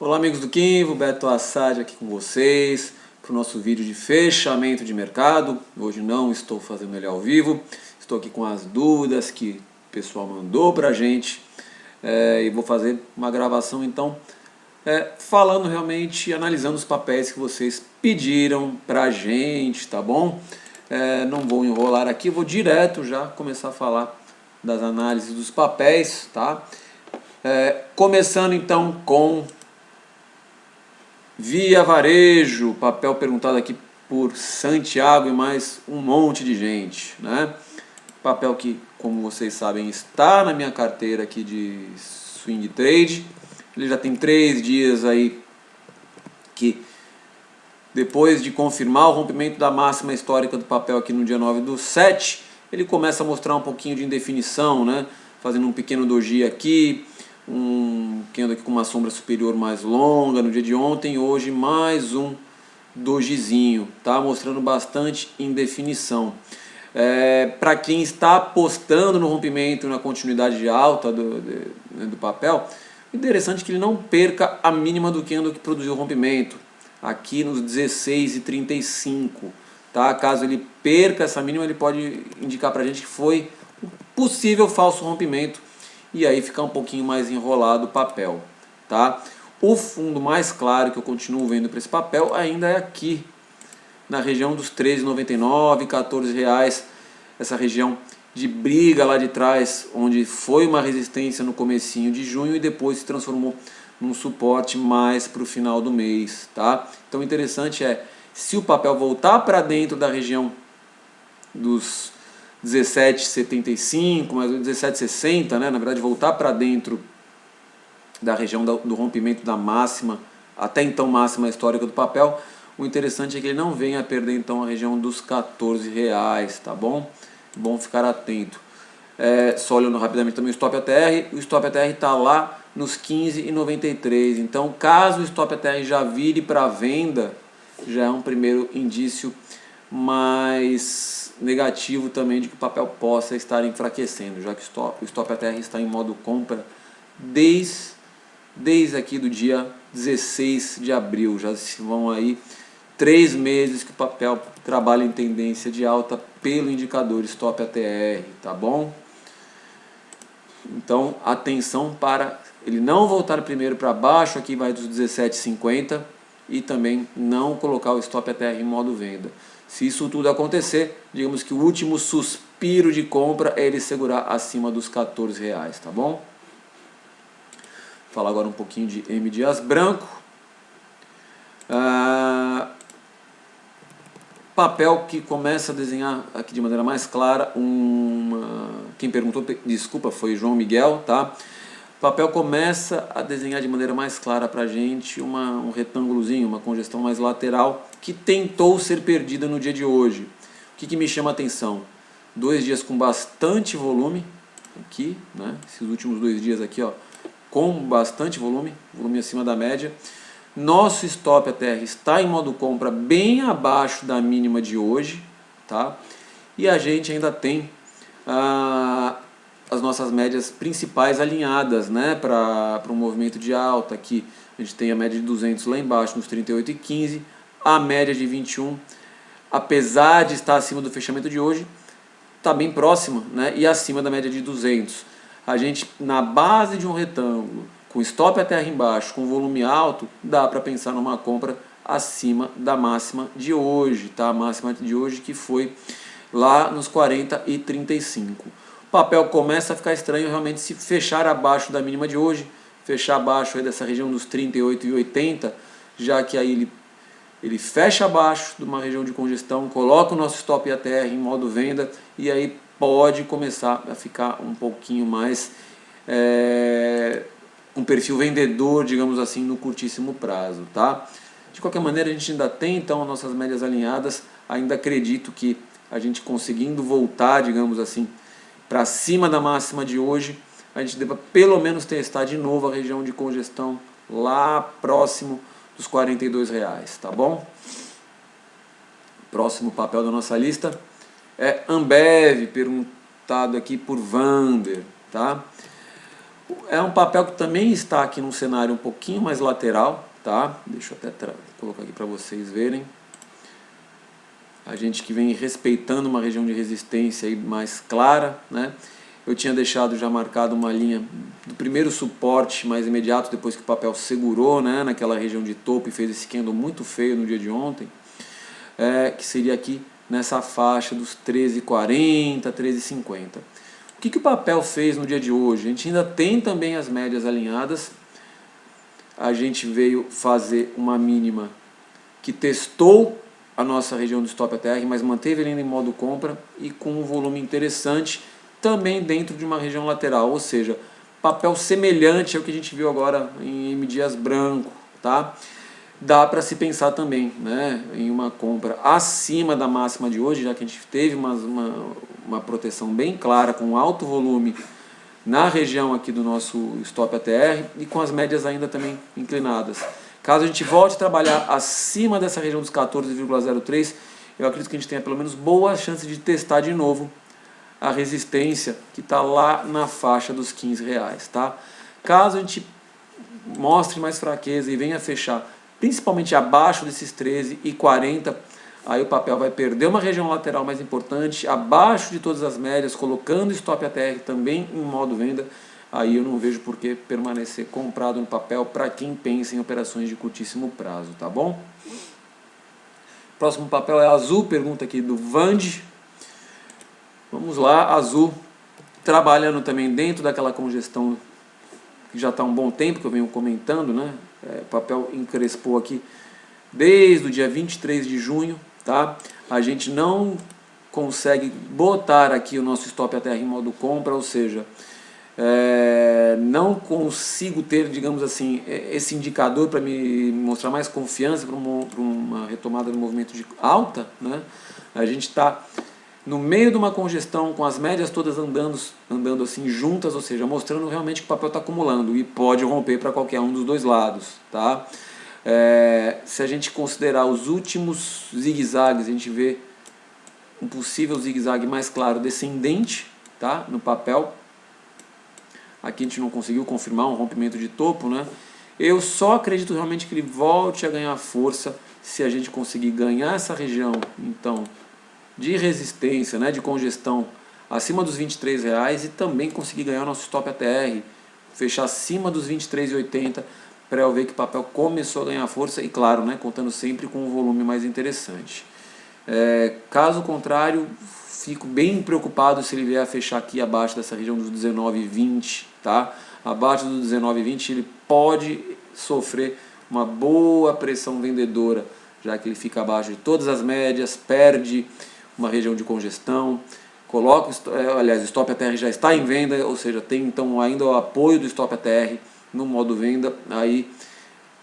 Olá amigos do Kinvo, Beto Assad aqui com vocês para o nosso vídeo de fechamento de mercado. Hoje não estou fazendo ele ao vivo, estou aqui com as dúvidas que o pessoal mandou para a gente e vou fazer uma gravação então falando realmente, analisando os papéis que vocês pediram para a gente, tá bom? Não vou enrolar aqui, vou direto já começar a falar das análises dos papéis, tá? Começando então com Via Varejo, papel perguntado aqui por Santiago e mais um monte de gente, né? Papel que, como vocês sabem, está na minha carteira aqui de swing trade. Ele já tem 3 dias aí que, depois de confirmar o rompimento da máxima histórica do papel aqui no dia 9/7, ele começa a mostrar um pouquinho de indefinição, né? Fazendo um pequeno doji aqui, um candle aqui com uma sombra superior mais longa no dia de ontem, hoje mais um dojizinho, tá? Mostrando bastante indefinição. Para quem está apostando no rompimento, na continuidade de alta do papel, interessante que ele não perca a mínima do candle que produziu o rompimento, aqui nos 16,35, tá? Caso ele perca essa mínima, ele pode indicar para a gente que foi um possível falso rompimento, e aí ficar um pouquinho mais enrolado o papel, tá? O fundo mais claro que eu continuo vendo para esse papel ainda é aqui, na região dos R$13,99, R$14, essa região de briga lá de trás, onde foi uma resistência no comecinho de junho e depois se transformou num suporte mais para o final do mês, tá? Então o interessante é, se o papel voltar para dentro da região dos 17,75, mais ou 17,60, né? Na verdade voltar para dentro da região do rompimento da máxima, até então máxima histórica do papel, o interessante é que ele não venha a perder então a região dos R$14, tá bom? Bom ficar atento. Só olhando rapidamente também o Stop ATR, o Stop ATR está lá nos 15,93, então caso o Stop ATR já vire para venda, já é um primeiro indício mais negativo também de que o papel possa estar enfraquecendo, já que o Stop ATR está em modo compra desde aqui do dia 16 de abril, já se vão aí 3 meses que o papel trabalha em tendência de alta pelo indicador Stop ATR, tá bom? Então atenção para ele não voltar primeiro para baixo, aqui vai dos 17,50, e também não colocar o Stop ATR em modo venda. Se isso tudo acontecer, digamos que o último suspiro de compra é ele segurar acima dos R$14, tá bom? Vou falar agora um pouquinho de M. Dias Branco. Papel que começa a desenhar aqui de maneira mais clara quem perguntou, desculpa, foi João Miguel, tá? O papel começa a desenhar de maneira mais clara para a gente um retângulozinho, uma congestão mais lateral que tentou ser perdida no dia de hoje. O que me chama a atenção? 2 dias com bastante volume, aqui, né? Esses últimos 2 dias aqui, ó, com bastante volume acima da média. Nosso Stop ATR está em modo compra bem abaixo da mínima de hoje, tá? E a gente ainda tem as nossas médias principais alinhadas, né, para um movimento de alta. Aqui a gente tem a média de 200 lá embaixo nos 38,15, a média de 21, apesar de estar acima do fechamento de hoje, está bem próxima, né, e acima da média de 200. A gente, na base de um retângulo, com Stop ATR embaixo, com volume alto, dá para pensar numa compra acima da máxima de hoje, tá? A máxima de hoje que foi lá nos 40,35. O papel começa a ficar estranho realmente se fechar abaixo da mínima de hoje, fechar abaixo aí dessa região dos 38,80, já que aí ele fecha abaixo de uma região de congestão, coloca o nosso Stop ATR em modo venda e aí pode começar a ficar um pouquinho mais um perfil vendedor, digamos assim, no curtíssimo prazo, tá? De qualquer maneira, a gente ainda tem então nossas médias alinhadas, ainda acredito que a gente conseguindo voltar, digamos assim, para cima da máxima de hoje, a gente deva pelo menos testar de novo a região de congestão lá próximo dos R$42, tá bom? Próximo papel da nossa lista é Ambev, perguntado aqui por Vander, tá? É um papel que também está aqui num cenário um pouquinho mais lateral, tá? Deixa eu até colocar aqui para vocês verem. A gente que vem respeitando uma região de resistência aí mais clara, né? Eu tinha deixado já marcado uma linha do primeiro suporte mais imediato, depois que o papel segurou, né, naquela região de topo e fez esse candle muito feio no dia de ontem, que seria aqui nessa faixa dos 13,40, 13,50. O que o papel fez no dia de hoje? A gente ainda tem também as médias alinhadas. A gente veio fazer uma mínima que testou a nossa região do stop ATR, mas manteve ele ainda em modo compra e com um volume interessante também dentro de uma região lateral, ou seja, papel semelhante ao que a gente viu agora em M Dias branco, tá? Dá para se pensar também, né, em uma compra acima da máxima de hoje, já que a gente teve uma proteção bem clara com alto volume na região aqui do nosso stop ATR e com as médias ainda também inclinadas. Caso a gente volte a trabalhar acima dessa região dos 14,03, eu acredito que a gente tenha pelo menos boa chance de testar de novo a resistência que está lá na faixa dos R$15, tá? Caso a gente mostre mais fraqueza e venha fechar principalmente abaixo desses 13,40, aí o papel vai perder uma região lateral mais importante, abaixo de todas as médias, colocando stop ATR também em modo venda. Aí eu não vejo por que permanecer comprado no papel para quem pensa em operações de curtíssimo prazo, tá bom? Próximo papel é azul, pergunta aqui do Vand. Vamos lá, azul, trabalhando também dentro daquela congestão que já está há um bom tempo, que eu venho comentando, né? O papel encrespou aqui desde o dia 23 de junho, tá? A gente não consegue botar aqui o nosso stop ATR em modo compra, ou seja, não consigo ter, digamos assim, esse indicador para me mostrar mais confiança para uma retomada do movimento de alta, né? A gente está no meio de uma congestão, com as médias todas andando assim juntas, ou seja, mostrando realmente que o papel está acumulando e pode romper para qualquer um dos dois lados, tá? Se a gente considerar os últimos zigue-zagues, a gente vê um possível zigue-zague mais claro descendente, tá? No papel. Aqui a gente não conseguiu confirmar um rompimento de topo, né? Eu só acredito realmente que ele volte a ganhar força se a gente conseguir ganhar essa região, então, de resistência, né, de congestão acima dos R$23 e também conseguir ganhar o nosso stop ATR, fechar acima dos R$23,80 para eu ver que o papel começou a ganhar força e claro, né, contando sempre com um volume mais interessante. Caso contrário, fico bem preocupado se ele vier a fechar aqui abaixo dessa região dos 19,20, tá? Abaixo dos 19,20 ele pode sofrer uma boa pressão vendedora, já que ele fica abaixo de todas as médias, perde uma região de congestão, coloca, aliás, o stop ATR já está em venda, ou seja, tem então ainda o apoio do stop ATR no modo venda, aí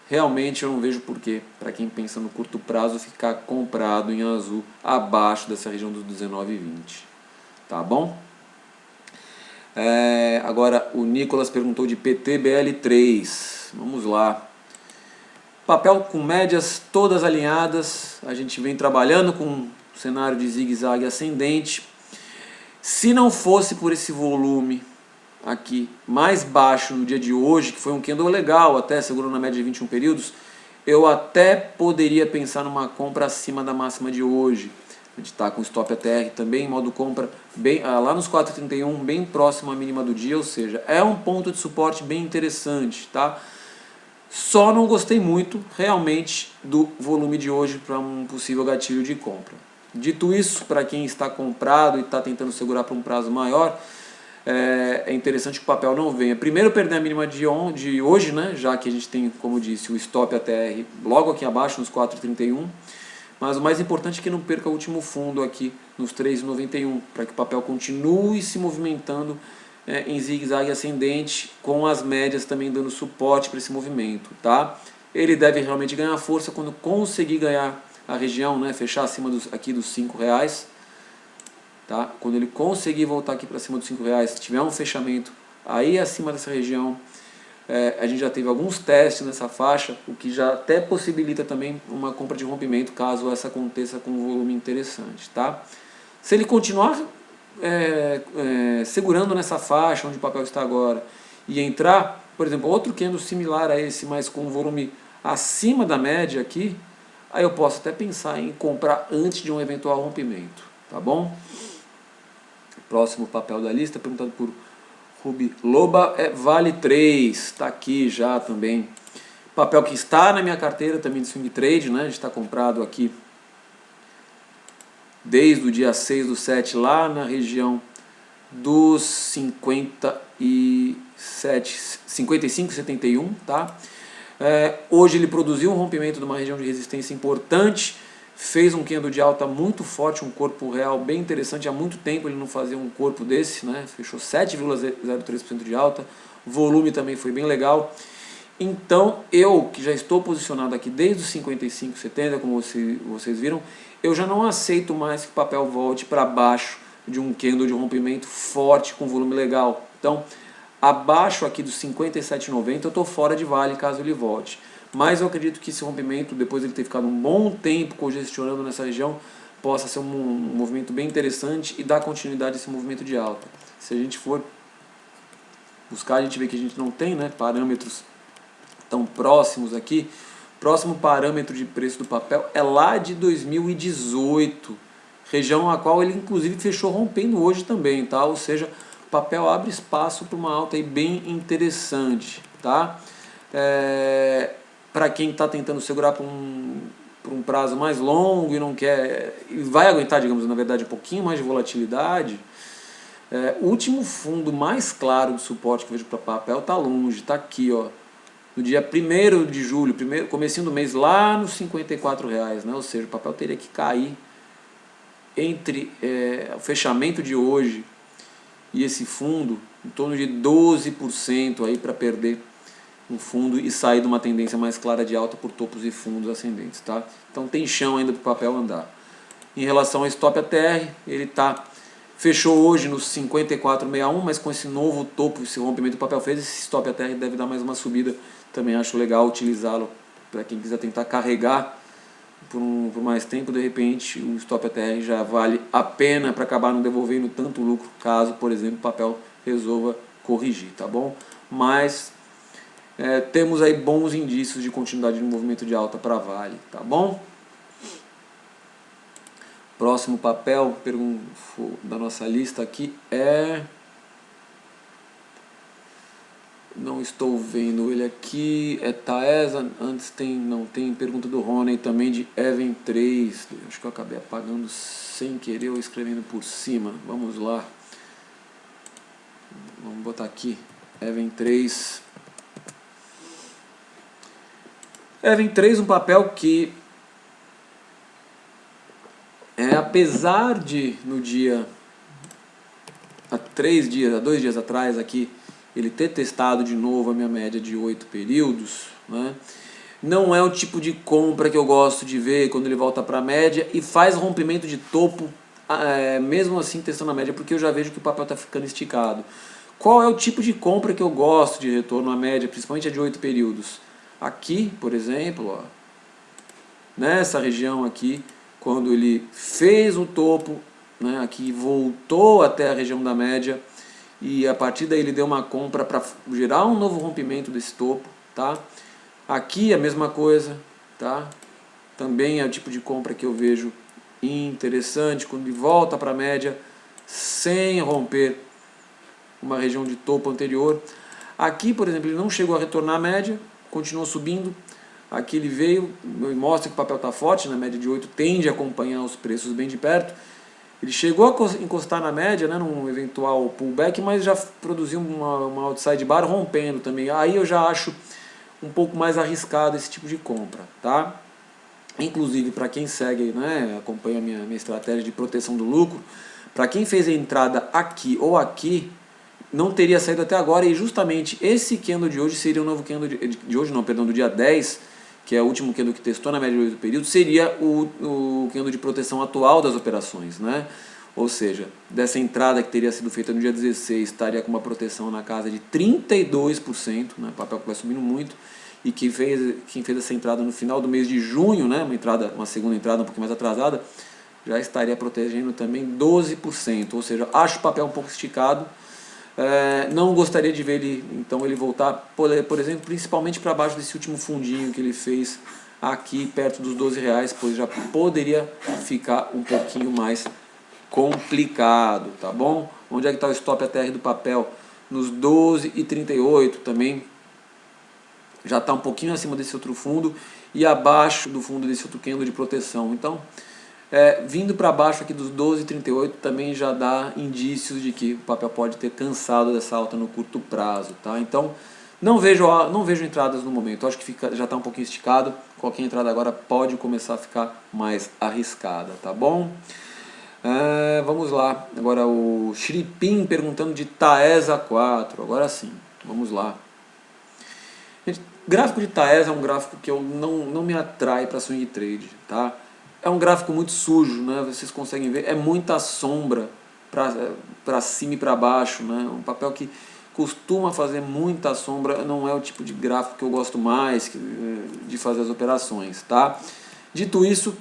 realmente eu não vejo porquê, para quem pensa no curto prazo, ficar comprado em azul abaixo dessa região dos 19,20, tá bom? Agora o Nicolas perguntou de PTBL3, vamos lá. Papel com médias todas alinhadas, a gente vem trabalhando com cenário de zigue-zague ascendente. Se não fosse por esse volume aqui mais baixo no dia de hoje, que foi um candle legal, até segurou na média de 21 períodos, eu até poderia pensar numa compra acima da máxima de hoje. A gente está com stop ATR também em modo compra bem, lá nos 4,31, bem próximo à mínima do dia, ou seja, é um ponto de suporte bem interessante, tá? Só não gostei muito realmente do volume de hoje para um possível gatilho de compra. Dito isso, para quem está comprado e está tentando segurar para um prazo maior, é interessante que o papel não venha primeiro perder a mínima de hoje, né? Já que a gente tem, como disse, o stop ATR logo aqui abaixo nos 4,31, mas o mais importante é que não perca o último fundo aqui nos 3,91, para que o papel continue se movimentando em zigue-zague ascendente, com as médias também dando suporte para esse movimento, tá? Ele deve realmente ganhar força quando conseguir ganhar a região, né, fechar acima aqui dos R$5, tá? Quando ele conseguir voltar aqui para cima dos R$5, se tiver um fechamento aí acima dessa região, a gente já teve alguns testes nessa faixa, o que já até possibilita também uma compra de rompimento, caso essa aconteça com um volume interessante, tá? Se ele continuar segurando nessa faixa onde o papel está agora e entrar, por exemplo, outro candle similar a esse, mas com volume acima da média aqui, aí eu posso até pensar em comprar antes de um eventual rompimento, tá bom? Próximo papel da lista, perguntado por Ruby Loba, é Vale 3, está aqui já também. Papel que está na minha carteira também de swing trade, né? Está comprado aqui desde o dia 6/7 lá na região dos 55,71, tá? Hoje ele produziu um rompimento de uma região de resistência importante, fez um candle de alta muito forte, um corpo real bem interessante. Há muito tempo ele não fazia um corpo desse, né? Fechou 7,03% de alta, o volume também foi bem legal. Então eu, que já estou posicionado aqui desde os 55,70, como vocês viram, eu já não aceito mais que o papel volte para baixo de um candle de rompimento forte com volume legal. Então, abaixo aqui dos 57,90 eu estou fora de Vale caso ele volte. Mas eu acredito que esse rompimento, depois de ele ter ficado um bom tempo congestionando nessa região, possa ser um movimento bem interessante e dar continuidade a esse movimento de alta. Se a gente for buscar, a gente vê que a gente não tem, né, parâmetros tão próximos aqui. Próximo parâmetro de preço do papel é lá de 2018, região a qual ele inclusive fechou rompendo hoje também, tá? Ou seja, o papel abre espaço para uma alta aí bem interessante, tá? Para quem está tentando segurar por um prazo mais longo e não quer, e vai aguentar, digamos, na verdade, um pouquinho mais de volatilidade, o último fundo mais claro de suporte que eu vejo para papel está longe, está aqui, ó, no dia 1º de julho, comecinho do mês, lá nos R$54, né? Ou seja, o papel teria que cair entre o fechamento de hoje e esse fundo em torno de 12% aí para perder um fundo e sair de uma tendência mais clara de alta por topos e fundos ascendentes, tá? Então tem chão ainda para o papel andar. Em relação ao stop ATR, ele fechou hoje nos 54,61, mas com esse novo topo, esse rompimento que o papel fez, esse stop ATR deve dar mais uma subida. Também acho legal utilizá-lo para quem quiser tentar carregar por mais tempo. De repente o stop ATR já vale a pena para acabar não devolvendo tanto lucro, caso, por exemplo, o papel resolva corrigir, tá bom? Mas temos aí bons indícios de continuidade de movimento de alta para Vale, tá bom? Próximo papel da nossa lista aqui não estou vendo ele aqui, Taesa, antes não tem pergunta do Rony também de Even 3, acho que eu acabei apagando sem querer ou escrevendo por cima, vamos lá, vamos botar aqui, Even 3, um papel que, apesar de no dia, há 2 dias atrás aqui, ele ter testado de novo a minha média de 8 períodos, né? Não é o tipo de compra que eu gosto de ver quando ele volta para a média e faz rompimento de topo, mesmo assim testando a média, porque eu já vejo que o papel está ficando esticado. Qual é o tipo de compra que eu gosto de retorno à média, principalmente a de 8 períodos? Aqui, por exemplo, ó, nessa região aqui, quando ele fez o topo, né, aqui voltou até a região da média, e a partir daí ele deu uma compra para gerar um novo rompimento desse topo, tá? Aqui a mesma coisa, tá? Também é o tipo de compra que eu vejo interessante, quando ele volta para a média sem romper uma região de topo anterior. Aqui, por exemplo, ele não chegou a retornar à média, continuou subindo. Aqui ele veio e mostra que o papel está forte, na média de 8 tende a acompanhar os preços bem de perto. Ele chegou a encostar na média, né, num eventual pullback, mas já produziu uma outside bar rompendo também. Aí eu já acho um pouco mais arriscado esse tipo de compra, tá? Inclusive para quem segue, né, acompanha a minha estratégia de proteção do lucro, para quem fez a entrada aqui ou aqui, não teria saído até agora, e justamente esse candle de hoje seria o novo candle de hoje, não, perdão, do dia 10, que é o último candle que testou na média de 8 períodos, seria o candle de proteção atual das operações, né? Ou seja, dessa entrada que teria sido feita no dia 16, estaria com uma proteção na casa de 32%, né? Papel que vai subindo muito, e quem fez essa entrada no final do mês de junho, né? Uma segunda entrada um pouco mais atrasada, já estaria protegendo também 12%, ou seja, acho o papel um pouco esticado. Não gostaria de ver ele, então, ele voltar, por exemplo, principalmente para baixo desse último fundinho que ele fez aqui perto dos R$12, pois já poderia ficar um pouquinho mais complicado, tá bom? Onde é que está o stop ATR do papel? Nos 12,38 também, já está um pouquinho acima desse outro fundo e abaixo do fundo desse outro candle de proteção. Então, vindo para baixo aqui dos 12,38 também já dá indícios de que o papel pode ter cansado dessa alta no curto prazo, tá? Então, não vejo entradas no momento. Acho que já está um pouquinho esticado. Qualquer entrada agora pode começar a ficar mais arriscada, tá bom? Vamos lá. Agora o Shripin perguntando de Taesa 4. Agora sim, vamos lá. Gente, gráfico de Taesa é um gráfico que eu não me atrai para swing trade, tá? É um gráfico muito sujo, né? Vocês conseguem ver, é muita sombra para cima e para baixo, né? Um papel que costuma fazer muita sombra, não é o tipo de gráfico que eu gosto mais de fazer as operações, tá? Dito isso,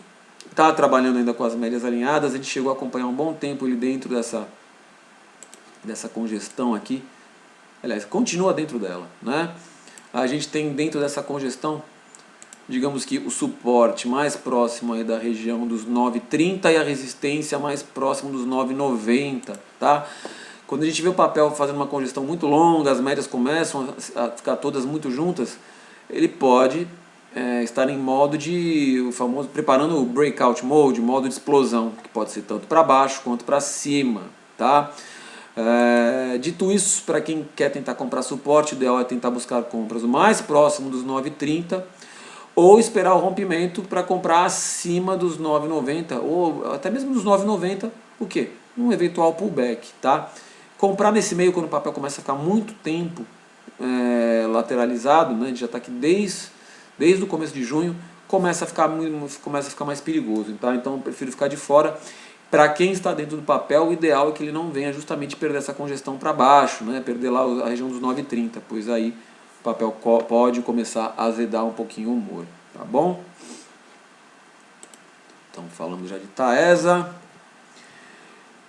está trabalhando ainda com as médias alinhadas, a gente chegou a acompanhar um bom tempo ele dentro dessa congestão aqui, aliás, continua dentro dela, né? A gente tem dentro dessa congestão, digamos que o suporte mais próximo aí da região dos 9,30 e a resistência mais próximo dos 9,90, tá? Quando a gente vê o papel fazendo uma congestão muito longa, as médias começam a ficar todas muito juntas, ele pode estar em modo o famoso, preparando o breakout mode, modo de explosão, que pode ser tanto para baixo quanto para cima, tá? Dito isso, para quem quer tentar comprar suporte, o ideal é tentar buscar compras o mais próximo dos 9,30 ou esperar o rompimento para comprar acima dos 9,90 ou até mesmo dos 9,90, o quê? Um eventual pullback, tá? Comprar nesse meio quando o papel começa a ficar muito tempo lateralizado, né? A gente já está aqui desde o começo de junho, começa a ficar mais perigoso, tá? Então eu prefiro ficar de fora. Para quem está dentro do papel, o ideal é que ele não venha justamente perder essa congestão para baixo, né? Perder lá a região dos 9,30, pois aí o papel pode começar a azedar um pouquinho o humor, tá bom? Então falamos já de Taesa.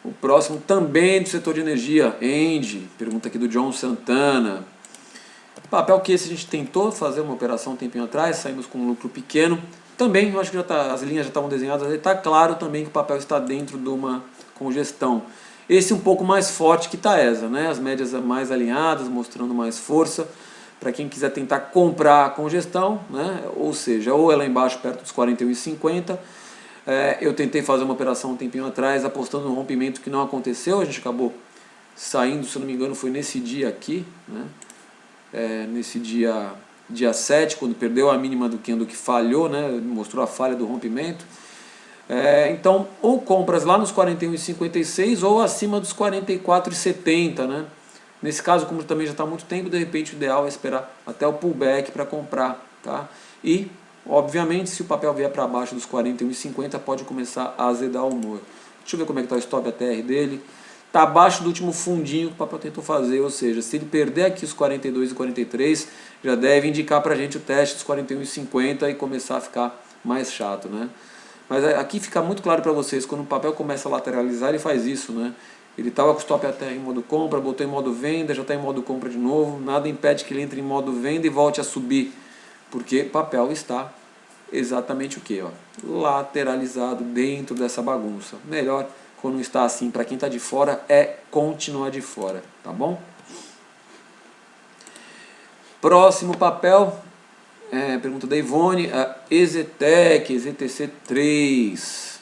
O próximo também do setor de energia, Engie, pergunta aqui do John Santana. Papel que esse a gente tentou fazer uma operação um tempinho atrás, saímos com um lucro pequeno. Também, eu acho que as linhas já estavam desenhadas, está claro também que o papel está dentro de uma congestão. Esse um pouco mais forte que Taesa, né? As médias mais alinhadas, mostrando mais força. Para quem quiser tentar comprar a congestão, né? Ou seja, ou é lá embaixo perto dos 41,50. Eu tentei fazer uma operação um tempinho atrás, apostando no rompimento que não aconteceu. A gente acabou saindo, se eu não me engano, foi nesse dia aqui, né? Nesse dia 7, quando perdeu a mínima do candle que falhou, né? Mostrou a falha do rompimento. Então, ou compras lá nos 41,56 ou acima dos 44,70, né? Nesse caso, como também já está há muito tempo, de repente o ideal é esperar até o pullback para comprar, tá? E, obviamente, se o papel vier para baixo dos 41,50, pode começar a azedar o humor. Deixa eu ver como é que está o stop ATR dele. Está abaixo do último fundinho que o papel tentou fazer, ou seja, se ele perder aqui os 42,43, já deve indicar para a gente o teste dos 41,50 e começar a ficar mais chato, né? Mas aqui fica muito claro para vocês, quando o papel começa a lateralizar, ele faz isso, né? Ele estava com o stop ATR em modo compra, botou em modo venda, já está em modo compra de novo, nada impede que ele entre em modo venda e volte a subir, porque o papel está exatamente o que? Lateralizado dentro dessa bagunça. Melhor quando está assim, para quem está de fora, é continuar de fora, tá bom? Próximo papel, pergunta da Ivone, a EZTEC, EZTC3.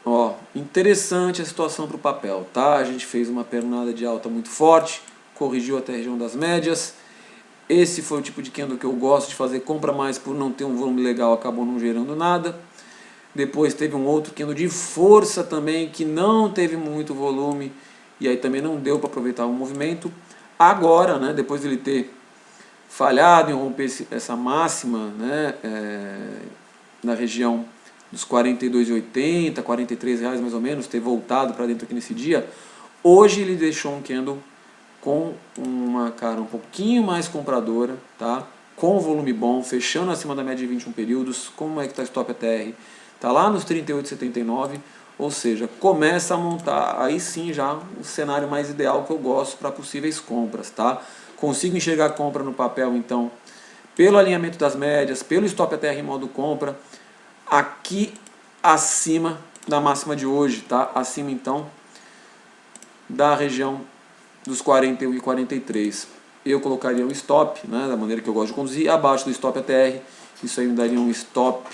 Ó, interessante a situação para o papel, tá? A gente fez uma pernada de alta muito forte, corrigiu até a região das médias. Esse foi o tipo de candle que eu gosto de fazer, compra mais por não ter um volume legal, acabou não gerando nada. Depois teve um outro candle de força também, que não teve muito volume, e aí também não deu para aproveitar o movimento. Agora, né, depois de ele ter falhado em romper essa máxima, né, na região dos 42,80, 43 reais mais ou menos, ter voltado para dentro aqui nesse dia, hoje ele deixou um candle com uma cara um pouquinho mais compradora, tá? Com volume bom, fechando acima da média de 21 períodos. Como é que está o stop ATR? Está lá nos 38,79. Ou seja, começa a montar aí sim já o cenário mais ideal que eu gosto para possíveis compras, tá? Consigo enxergar a compra no papel então pelo alinhamento das médias, pelo stop ATR em modo compra, aqui acima da máxima de hoje, tá? Acima então da região dos 41 e 43. Eu colocaria um stop, né, da maneira que eu gosto de conduzir, abaixo do stop ATR, isso aí me daria um stop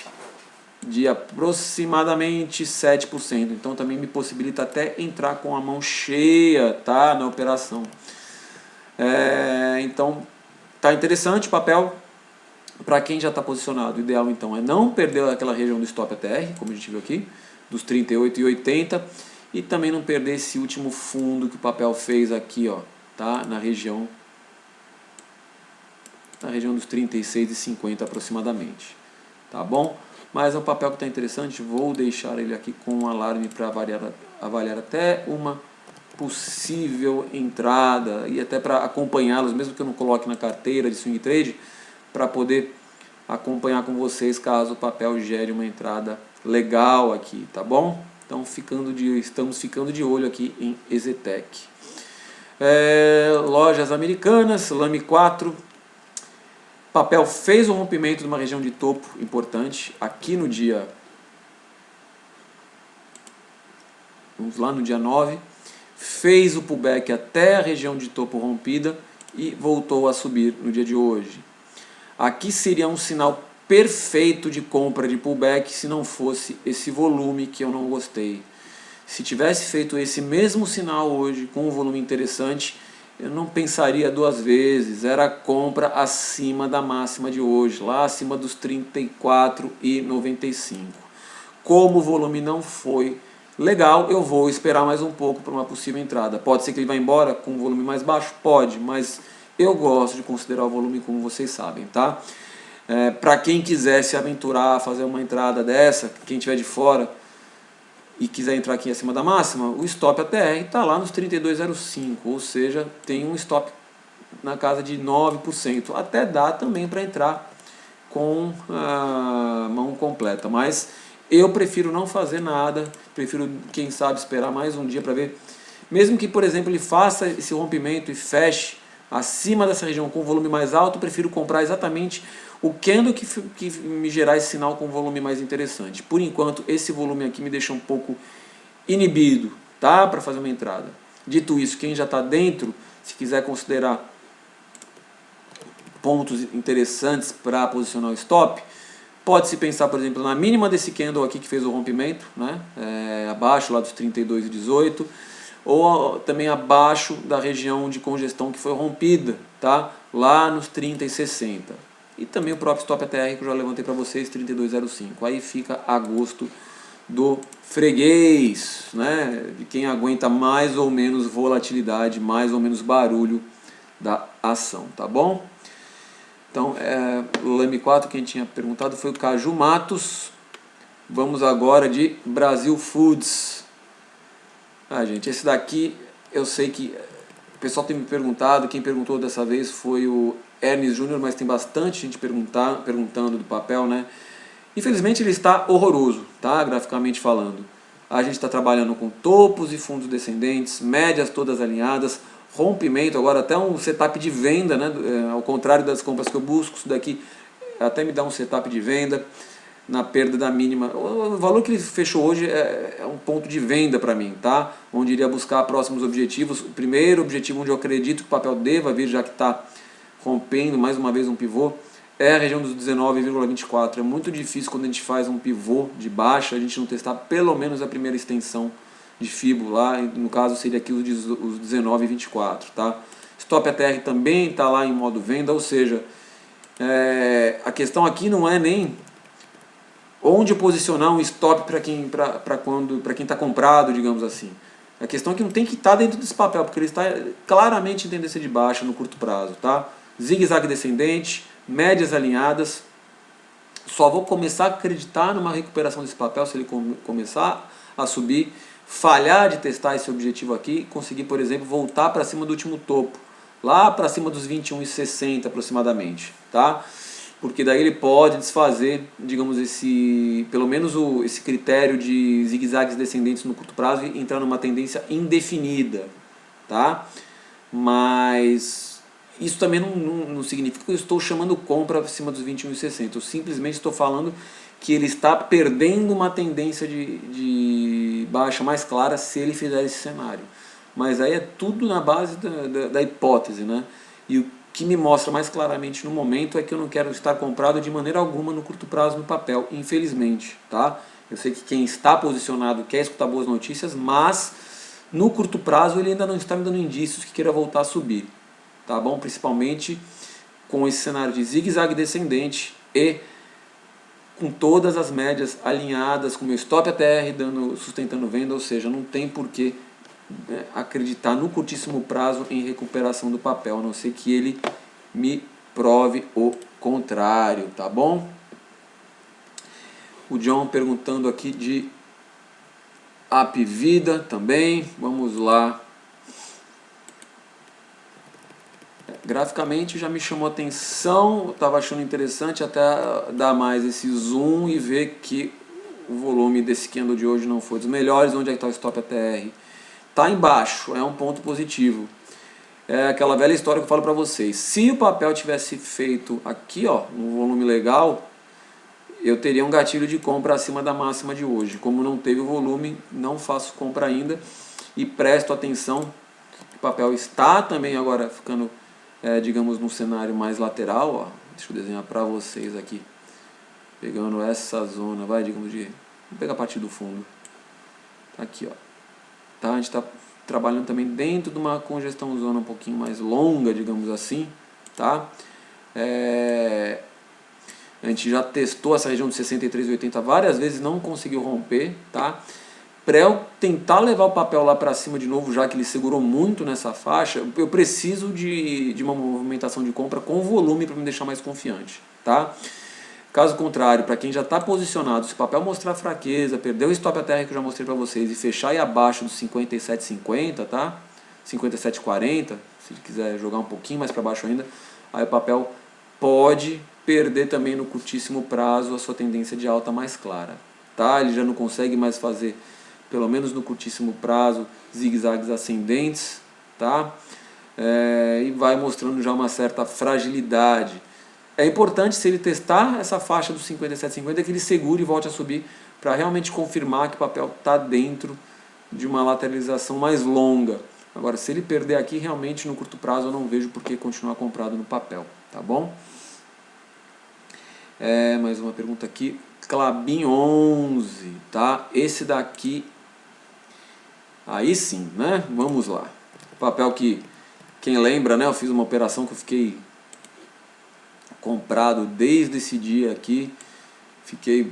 de aproximadamente 7%, então também me possibilita até entrar com a mão cheia, tá, na operação. Então tá interessante o papel. Para quem já está posicionado, o ideal então é não perder aquela região do stop ATR, como a gente viu aqui, dos 38 e 80, e também não perder esse último fundo que o papel fez aqui, ó, tá, na região dos 36 e 50 aproximadamente, tá bom? Mas é um papel que está interessante, vou deixar ele aqui com um alarme para avaliar até uma possível entrada e até para acompanhá-los, mesmo que eu não coloque na carteira de swing trade, para poder acompanhar com vocês caso o papel gere uma entrada legal aqui, tá bom? Então estamos ficando de olho aqui em EZTEC. Lojas americanas, Lame 4, papel fez o rompimento de uma região de topo importante aqui no dia, vamos lá, no dia 9, fez o pullback até a região de topo rompida e voltou a subir no dia de hoje. Aqui seria um sinal perfeito de compra de pullback se não fosse esse volume que eu não gostei. Se tivesse feito esse mesmo sinal hoje com um volume interessante, eu não pensaria duas vezes, era compra acima da máxima de hoje, lá acima dos 34,95. Como o volume não foi legal, eu vou esperar mais um pouco para uma possível entrada. Pode ser que ele vá embora com um volume mais baixo? Pode, mas eu gosto de considerar o volume como vocês sabem, tá? Para quem quiser se aventurar a fazer uma entrada dessa, quem estiver de fora e quiser entrar aqui acima da máxima, o stop ATR está lá nos 32,05, ou seja, tem um stop na casa de 9%. Até dá também para entrar com a mão completa, mas eu prefiro não fazer nada, prefiro, quem sabe, esperar mais um dia para ver. Mesmo que, por exemplo, ele faça esse rompimento e feche acima dessa região com volume mais alto, eu prefiro comprar exatamente o candle que me gerar esse sinal com volume mais interessante. Por enquanto, esse volume aqui me deixa um pouco inibido, tá? Para fazer uma entrada. Dito isso, quem já está dentro, se quiser considerar pontos interessantes para posicionar o stop, pode-se pensar, por exemplo, na mínima desse candle aqui que fez o rompimento, né? Abaixo lá dos 32,18, ou também abaixo da região de congestão que foi rompida, tá? Lá nos 30 e 60. E também o próprio stop ATR que eu já levantei para vocês, 32,05. Aí fica a gosto do freguês, né? De quem aguenta mais ou menos volatilidade, mais ou menos barulho da ação, tá bom? Então, o Lame 4, quem tinha perguntado foi o Caju Matos. Vamos agora de Brasil Foods. Gente, esse daqui eu sei que o pessoal tem me perguntado, quem perguntou dessa vez foi o Ernest Júnior, mas tem bastante gente perguntando do papel, né? Infelizmente ele está horroroso, tá? Graficamente falando. A gente está trabalhando com topos e fundos descendentes, médias todas alinhadas, rompimento, agora até um setup de venda, né? Ao contrário das compras que eu busco, isso daqui até me dá um setup de venda na perda da mínima. O valor que ele fechou hoje é um ponto de venda para mim, tá? Onde iria buscar próximos objetivos. O primeiro objetivo onde eu acredito que o papel deva vir, já que está rompendo mais uma vez um pivô, é a região dos 19,24. É muito difícil quando a gente faz um pivô de baixa, a gente não testar pelo menos a primeira extensão de Fibo lá, no caso seria aqui os 19,24, tá? Stop ATR também está lá em modo venda, ou seja, a questão aqui não é nem onde posicionar um stop para quem está comprado, digamos assim. A questão é que não tem que estar dentro desse papel, porque ele está claramente em tendência de baixa no curto prazo, tá? Zigue-zague descendente, médias alinhadas. Só vou começar a acreditar numa recuperação desse papel se ele começar a subir, falhar de testar esse objetivo aqui, conseguir, por exemplo, voltar para cima do último topo, lá para cima dos 21,60 aproximadamente, tá? porque daí ele pode desfazer, digamos, pelo menos esse critério de zigue-zagues descendentes no curto prazo e entrar numa tendência indefinida, tá? Mas isso também não significa que eu estou chamando compra acima dos 21,60. Eu simplesmente estou falando que ele está perdendo uma tendência de baixa mais clara se ele fizer esse cenário. Mas aí é tudo na base da hipótese, né? E o que me mostra mais claramente no momento é que eu não quero estar comprado de maneira alguma no curto prazo no papel, infelizmente, tá? Eu sei que quem está posicionado quer escutar boas notícias, mas no curto prazo ele ainda não está me dando indícios que queira voltar a subir, tá bom? Principalmente com esse cenário de zigue-zague descendente e com todas as médias alinhadas, com meu stop ATR sustentando venda, ou seja, não tem porquê acreditar no curtíssimo prazo em recuperação do papel, a não ser que ele me prove o contrário, tá bom? O John perguntando aqui de Apvida também, vamos lá. Graficamente já me chamou a atenção, eu estava achando interessante até dar mais esse zoom e ver que o volume desse candle de hoje não foi dos melhores. Onde é que está o stop ATR? Está embaixo, é um ponto positivo. É aquela velha história que eu falo para vocês. Se o papel tivesse feito aqui, ó, um volume legal, eu teria um gatilho de compra acima da máxima de hoje. Como não teve o volume, não faço compra ainda e presto atenção. O papel está também agora ficando, digamos, num cenário mais lateral. Ó. Deixa eu desenhar para vocês aqui. Pegando essa zona, digamos, vou pegar a partir do fundo. Tá aqui, ó. Tá? A gente está trabalhando também dentro de uma congestão zona um pouquinho mais longa, digamos assim. Tá? A gente já testou essa região de 63,80 várias vezes, não conseguiu romper. Tá? Para eu tentar levar o papel lá para cima de novo, já que ele segurou muito nessa faixa, eu preciso de uma movimentação de compra com volume para me deixar mais confiante. Tá? Caso contrário, para quem já está posicionado, se o papel mostrar fraqueza, perder o stop ATR que eu já mostrei para vocês e fechar aí abaixo dos 57,50, tá? 57,40, se quiser jogar um pouquinho mais para baixo ainda, aí o papel pode perder também no curtíssimo prazo a sua tendência de alta mais clara, tá? Ele já não consegue mais fazer, pelo menos no curtíssimo prazo, zigue-zagues ascendentes, tá? E vai mostrando já uma certa fragilidade. É importante, se ele testar essa faixa dos 57,50, que ele segure e volte a subir para realmente confirmar que o papel está dentro de uma lateralização mais longa. Agora, se ele perder aqui, realmente no curto prazo eu não vejo por que continuar comprado no papel, tá bom? Mais uma pergunta aqui. Clabin 11, tá? Esse daqui, aí sim, né? Vamos lá. Papel que, quem lembra, né? Eu fiz uma operação que eu fiquei comprado desde esse dia aqui, fiquei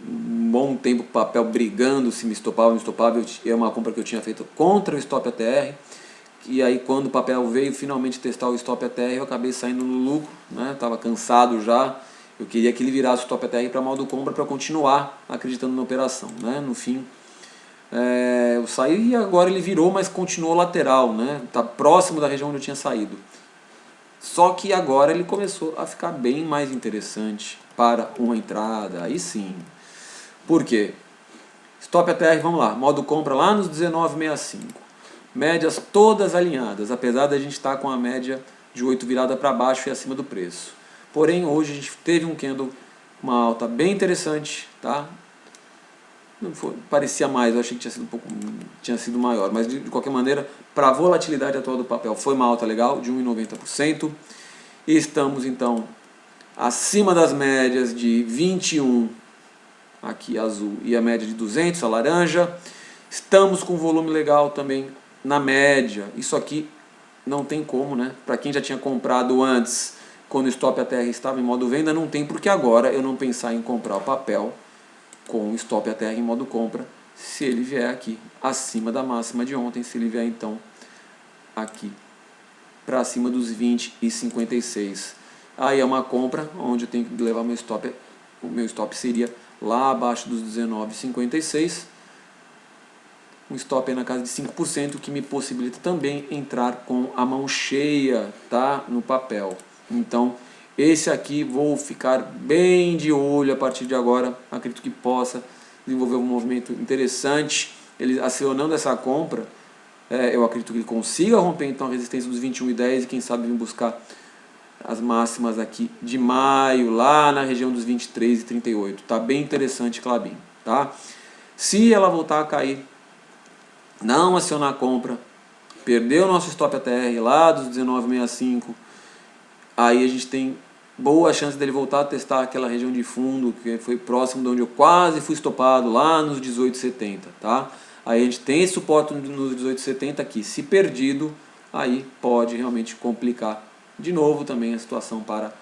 um bom tempo com o papel brigando se me estopava ou não estopava. É uma compra que eu tinha feito contra o stop ATR, e aí quando o papel veio finalmente testar o stop ATR, eu acabei saindo no lucro, né? Estava cansado já, eu queria que ele virasse o stop ATR para mal do compra para continuar acreditando na operação, né? No fim eu saí e agora ele virou, mas continuou lateral, né? Tá próximo da região onde eu tinha saído. Só que agora ele começou a ficar bem mais interessante para uma entrada, aí sim. Por quê? Stop ATR, vamos lá, modo compra lá nos 19,65. Médias todas alinhadas, apesar da gente estar com a média de 8 virada para baixo e acima do preço. Porém, hoje a gente teve um candle, uma alta bem interessante, tá? Não foi, parecia mais, eu achei que tinha sido maior, mas de qualquer maneira, para a volatilidade atual do papel, foi uma alta legal de 1,90%. E estamos então acima das médias de 21, aqui azul, e a média de 200, a laranja. Estamos com volume legal também na média. Isso aqui não tem como, né? Para quem já tinha comprado antes, quando o stop ATR estava em modo venda, não tem porque agora eu não pensar em comprar o papel com o stop ATR em modo compra, se ele vier aqui acima da máxima de ontem, se ele vier então aqui para cima dos 20,56. Aí é uma compra onde eu tenho que levar meu stop, o meu stop seria lá abaixo dos 19,56. Um stop aí na casa de 5%, que me possibilita também entrar com a mão cheia, tá, no papel. Então Esse aqui vou ficar bem de olho a partir de agora, acredito que possa desenvolver um movimento interessante. Ele acionando essa compra, eu acredito que ele consiga romper então a resistência dos 21,10 e quem sabe vir buscar as máximas aqui de maio, lá na região dos 23,38. Tá bem interessante Klabin, tá? Se ela voltar a cair, não acionar a compra, perdeu o nosso stop ATR lá dos 19,65, aí a gente tem boa chance dele voltar a testar aquela região de fundo que foi próximo de onde eu quase fui estopado, lá nos 18,70, tá? Aí a gente tem esse suporte nos 18,70 aqui. Se perdido, aí pode realmente complicar de novo também a situação para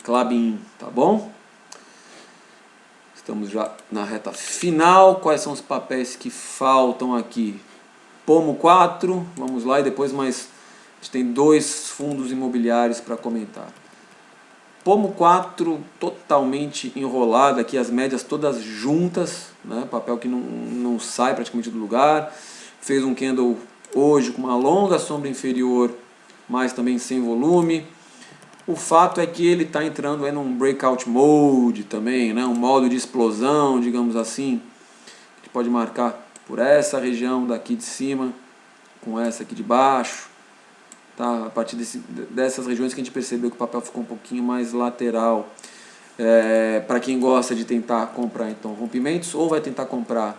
Klabin, tá bom? Estamos já na reta final. Quais são os papéis que faltam aqui? Pomo 4, vamos lá, e depois mais a gente tem 2 fundos imobiliários para comentar. Pomo 4 totalmente enrolado aqui, as médias todas juntas, né? Papel que não sai praticamente do lugar. Fez um candle hoje com uma longa sombra inferior, mas também sem volume. O fato é que ele está entrando num breakout mode também, né? Um modo de explosão, digamos assim, que pode marcar por essa região daqui de cima, com essa aqui de baixo. Tá? A partir dessas regiões que a gente percebeu que o papel ficou um pouquinho mais lateral. Para quem gosta de tentar comprar então rompimentos, ou vai tentar comprar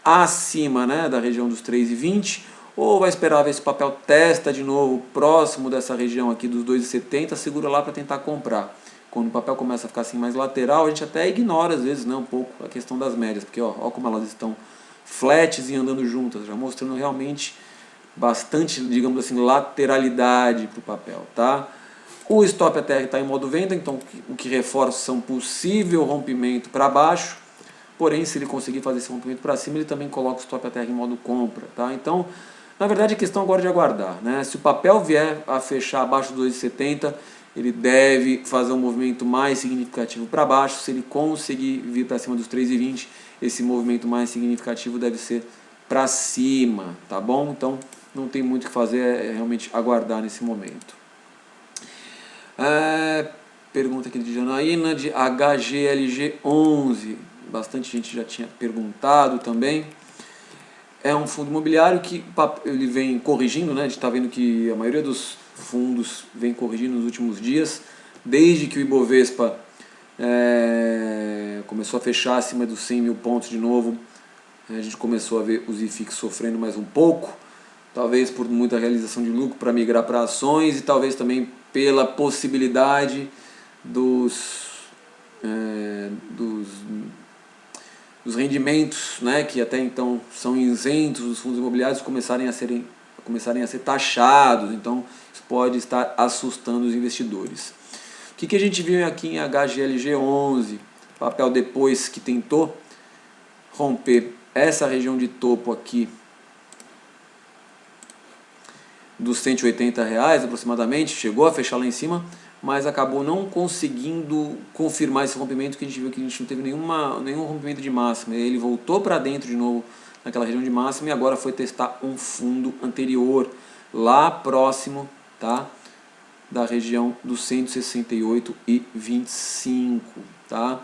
acima, né, da região dos 3,20, ou vai esperar ver se o papel testa de novo próximo dessa região aqui dos 2,70, segura lá para tentar comprar. Quando o papel começa a ficar assim mais lateral, a gente até ignora às vezes, né, um pouco a questão das médias, porque ó como elas estão flats e andando juntas, já mostrando realmente bastante, digamos assim, lateralidade para o papel, tá? O stop ATR está em modo venda, então o que reforça um possível rompimento para baixo, porém se ele conseguir fazer esse rompimento para cima, ele também coloca o stop ATR em modo compra, tá? Então, na verdade a questão agora é de aguardar, né? Se o papel vier a fechar abaixo dos 2,70, ele deve fazer um movimento mais significativo para baixo. Se ele conseguir vir para cima dos 3,20, esse movimento mais significativo deve ser para cima, tá bom? Então não tem muito o que fazer, é realmente aguardar nesse momento. Pergunta aqui de Janaína, de HGLG11, bastante gente já tinha perguntado também. É um fundo imobiliário que ele vem corrigindo, né? A gente está vendo que a maioria dos fundos vem corrigindo nos últimos dias, desde que o Ibovespa começou a fechar acima dos 100 mil pontos de novo. A gente começou a ver os IFIX sofrendo mais um pouco, talvez por muita realização de lucro para migrar para ações e talvez também pela possibilidade dos rendimentos, né, que até então são isentos dos fundos imobiliários começarem a ser taxados. Então isso pode estar assustando os investidores. O que a gente viu aqui em HGLG11, papel depois que tentou romper essa região de topo aqui dos R$180 aproximadamente, chegou a fechar lá em cima, mas acabou não conseguindo confirmar esse rompimento, que a gente viu que a gente não teve nenhum rompimento de máxima. Ele voltou para dentro de novo naquela região de máxima e agora foi testar um fundo anterior lá próximo, tá, da região dos 168,25, tá?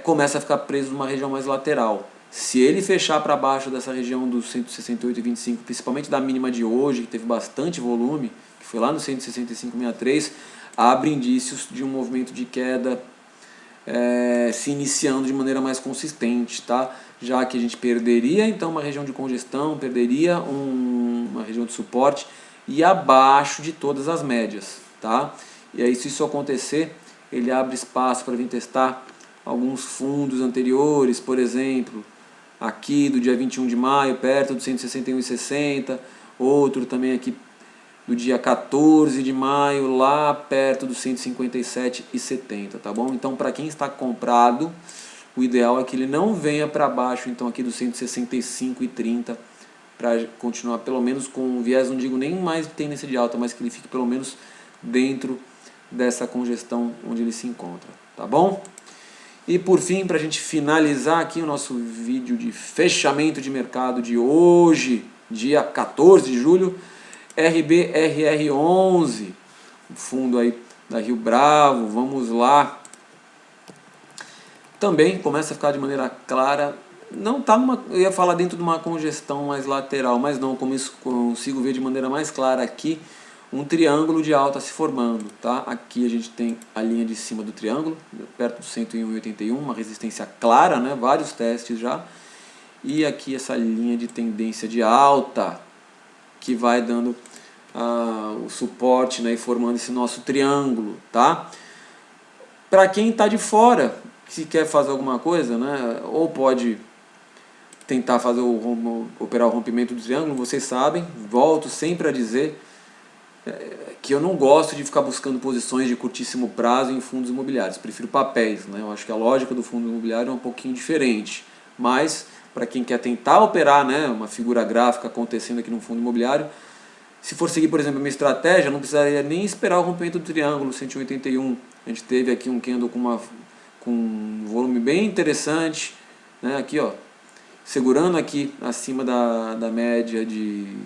Começa a ficar preso numa região mais lateral. Se ele fechar para baixo dessa região dos 168,25, principalmente da mínima de hoje, que teve bastante volume, que foi lá no 165,63, abre indícios de um movimento de queda se iniciando de maneira mais consistente, tá? Já que a gente perderia então uma região de congestão, perderia uma região de suporte e abaixo de todas as médias, tá? E aí, se isso acontecer, ele abre espaço para vir testar alguns fundos anteriores, por exemplo, aqui do dia 21 de maio, perto do 161,60, outro também aqui do dia 14 de maio, lá perto do 157,70, tá bom? Então, para quem está comprado, o ideal é que ele não venha para baixo, então, aqui do 165,30, para continuar pelo menos com um viés, não digo nem mais tendência de alta, mas que ele fique pelo menos dentro dessa congestão onde ele se encontra, tá bom? E por fim, para a gente finalizar aqui o nosso vídeo de fechamento de mercado de hoje, dia 14 de julho, RBRR11, um fundo aí da Rio Bravo, vamos lá. Também começa a ficar de maneira clara, não tá eu ia falar dentro de uma congestão mais lateral, mas não, consigo ver de maneira mais clara aqui um triângulo de alta se formando, tá? Aqui a gente tem a linha de cima do triângulo, perto do 101,81, uma resistência clara, né? Vários testes já. E aqui essa linha de tendência de alta, que vai dando o suporte, né? E formando esse nosso triângulo, tá? Para quem está de fora, se quer fazer alguma coisa, né? Ou pode tentar fazer operar o rompimento do triângulo, vocês sabem, volto sempre a dizer que eu não gosto de ficar buscando posições de curtíssimo prazo em fundos imobiliários, prefiro papéis, né? Eu acho que a lógica do fundo imobiliário é um pouquinho diferente, mas para quem quer tentar operar, né, uma figura gráfica acontecendo aqui no fundo imobiliário, se for seguir, por exemplo, a minha estratégia, não precisaria nem esperar o rompimento do triângulo 181. A gente teve aqui um candle com um volume bem interessante, né, aqui ó, segurando aqui acima da média de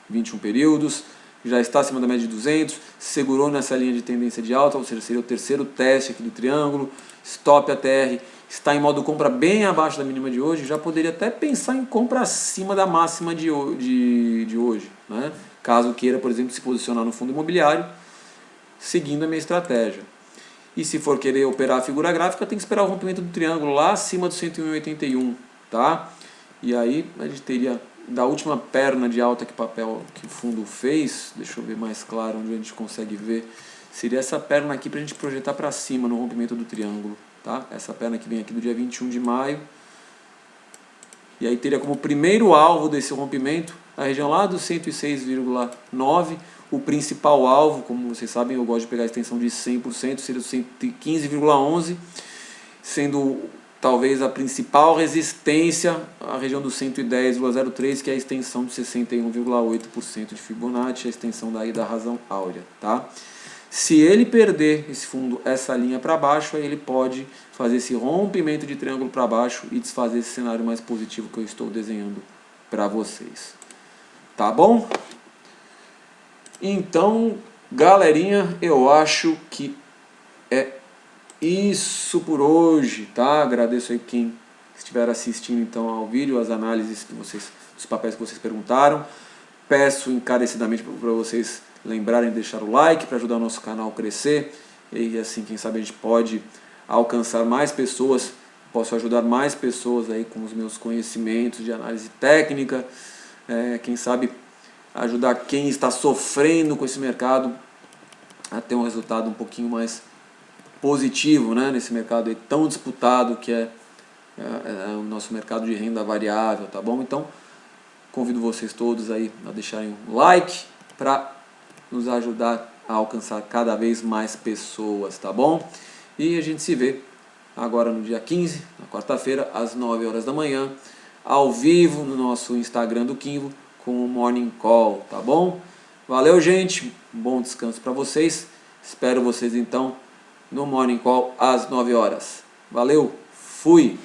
21 períodos, já está acima da média de 200, segurou nessa linha de tendência de alta, ou seja, seria o terceiro teste aqui do triângulo, stop ATR, está em modo compra bem abaixo da mínima de hoje, já poderia até pensar em compra acima da máxima de hoje, né? Caso queira, por exemplo, se posicionar no fundo imobiliário, seguindo a minha estratégia. E se for querer operar a figura gráfica, tem que esperar o rompimento do triângulo lá acima do 101,81, tá? E aí a gente teria da última perna de alta que o fundo fez, deixa eu ver mais claro onde a gente consegue ver, seria essa perna aqui para a gente projetar para cima no rompimento do triângulo, tá? Essa perna que vem aqui do dia 21 de maio, e aí teria como primeiro alvo desse rompimento a região lá do 106,9, o principal alvo, como vocês sabem, eu gosto de pegar a extensão de 100%, seria o 115,11, sendo talvez a principal resistência, a região do 110,03, que é a extensão de 61,8% de Fibonacci, a extensão daí da razão áurea, tá? Se ele perder esse fundo, essa linha para baixo, aí ele pode fazer esse rompimento de triângulo para baixo e desfazer esse cenário mais positivo que eu estou desenhando para vocês. Tá bom? Então, galerinha, eu acho que é isso por hoje, tá? Agradeço aí quem estiver assistindo então ao vídeo, as análises dos papéis que vocês perguntaram. Peço encarecidamente para vocês lembrarem de deixar o like para ajudar o nosso canal a crescer. E assim, quem sabe a gente pode alcançar mais pessoas, posso ajudar mais pessoas aí com os meus conhecimentos de análise técnica. Quem sabe ajudar quem está sofrendo com esse mercado a ter um resultado um pouquinho mais positivo, né, nesse mercado aí tão disputado que é o nosso mercado de renda variável, tá bom? Então, convido vocês todos aí a deixarem um like para nos ajudar a alcançar cada vez mais pessoas, tá bom? E a gente se vê agora no dia 15, na quarta-feira, às 9 horas da manhã, ao vivo no nosso Instagram do Kinvo, com o Morning Call, tá bom? Valeu, gente, bom descanso para vocês, espero vocês então no Morning Call às 9 horas. Valeu, fui!